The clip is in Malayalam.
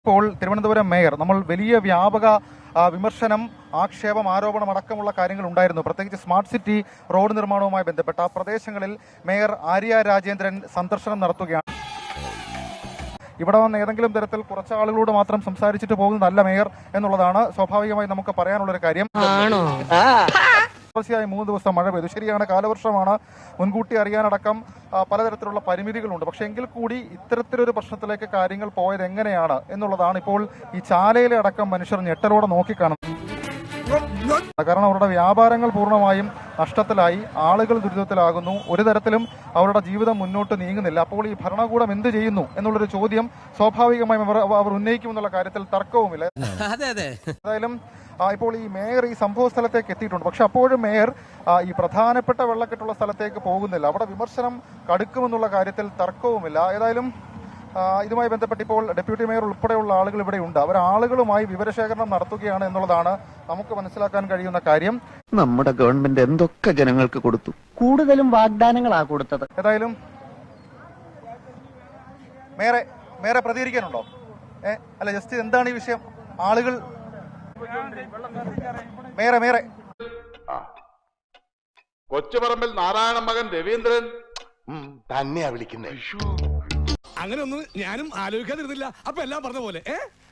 ഇപ്പോൾ തിരുവനന്തപുരം മേയർ നമ്മൾ വലിയ വ്യാപക വിമർശനം, ആക്ഷേപം, ആരോപണം അടക്കമുള്ള കാര്യങ്ങൾ ഉണ്ടായിരുന്നു. പ്രത്യേകിച്ച് സ്മാർട്ട് സിറ്റി റോഡ് നിർമ്മാണവുമായി ബന്ധപ്പെട്ട ആ പ്രദേശങ്ങളിൽ മേയർ ആര്യ രാജേന്ദ്രൻ സന്ദർശനം നടത്തുകയാണ്. ഇവിടെ വന്ന് ഏതെങ്കിലും തരത്തിൽ കുറച്ച് ആളുകളോട് മാത്രം സംസാരിച്ചിട്ട് പോകുന്നതല്ല മേയർ എന്നുള്ളതാണ് സ്വാഭാവികമായി നമുക്ക് പറയാനുള്ളൊരു കാര്യം. തുടർച്ചയായി 3 ദിവസം മഴ പെയ്തു. ശരിയാണ്, കാലവർഷമാണ്, മുൻകൂട്ടി അറിയാനടക്കം പലതരത്തിലുള്ള പരിമിതികളുണ്ട്. പക്ഷേ എങ്കിൽ കൂടി ഇത്തരത്തിലൊരു പ്രശ്നത്തിലേക്ക് കാര്യങ്ങൾ പോയത് എങ്ങനെയാണ് എന്നുള്ളതാണ് ഇപ്പോൾ ഈ ചാലയിലെ അടക്കം മനുഷ്യർ ഞെട്ടലോടെ നോക്കിക്കാണുന്നത്. കാരണം അവരുടെ വ്യാപാരങ്ങൾ പൂർണ്ണമായും നഷ്ടത്തിലായി, ആളുകൾ ദുരിതത്തിലാകുന്നു, ഒരു തരത്തിലും അവരുടെ ജീവിതം മുന്നോട്ട് നീങ്ങുന്നില്ല. അപ്പോൾ ഈ ഭരണകൂടം എന്ത് ചെയ്യുന്നു എന്നുള്ളൊരു ചോദ്യം സ്വാഭാവികമായും അവർ ഉന്നയിക്കുമെന്നുള്ള കാര്യത്തിൽ തർക്കവുമില്ല. ഏതായാലും ഇപ്പോൾ ഈ മേയർ ഈ സംഭവ സ്ഥലത്തേക്ക് എത്തിയിട്ടുണ്ട്. പക്ഷെ അപ്പോഴും മേയർ ഈ പ്രധാനപ്പെട്ട വെള്ളക്കെട്ടുള്ള സ്ഥലത്തേക്ക് പോകുന്നില്ല. അവിടെ വിമർശനം കടുക്കുമെന്നുള്ള കാര്യത്തിൽ തർക്കവുമില്ല. ഏതായാലും ഇതുമായി ബന്ധപ്പെട്ട് ഇപ്പോൾ ഡെപ്യൂട്ടി മേയർ ഉൾപ്പെടെയുള്ള ആളുകൾ ഇവിടെ ഉണ്ട്. അവർ ആളുകളുമായി വിവരശേഖരണം നടത്തുകയാണ് എന്നുള്ളതാണ് നമുക്ക് മനസ്സിലാക്കാൻ കഴിയുന്ന കാര്യം. നമ്മുടെ ഗവൺമെന്റ് എന്തൊക്കെ ജനങ്ങൾക്ക് കൊടുത്തു, കൂടുതലും വാഗ്ദാനങ്ങളാ കൊടുത്തത്. ഏതായാലും മേയറെ പ്രതികരിക്കാനുണ്ടോ? അല്ല, ജസ്റ്റ് എന്താണ് ഈ വിഷയം? ആളുകൾ മേയറെ കൊച്ചുപറമ്പിൽ നാരായണ മകൻ രവീന്ദ്രൻ തന്നെയാ വിളിക്കുന്നത്. അങ്ങനെ ഒന്നും ഞാനും ആലോചിക്കാതിരുന്നില്ല. അപ്പൊ എല്ലാം പറഞ്ഞ പോലെ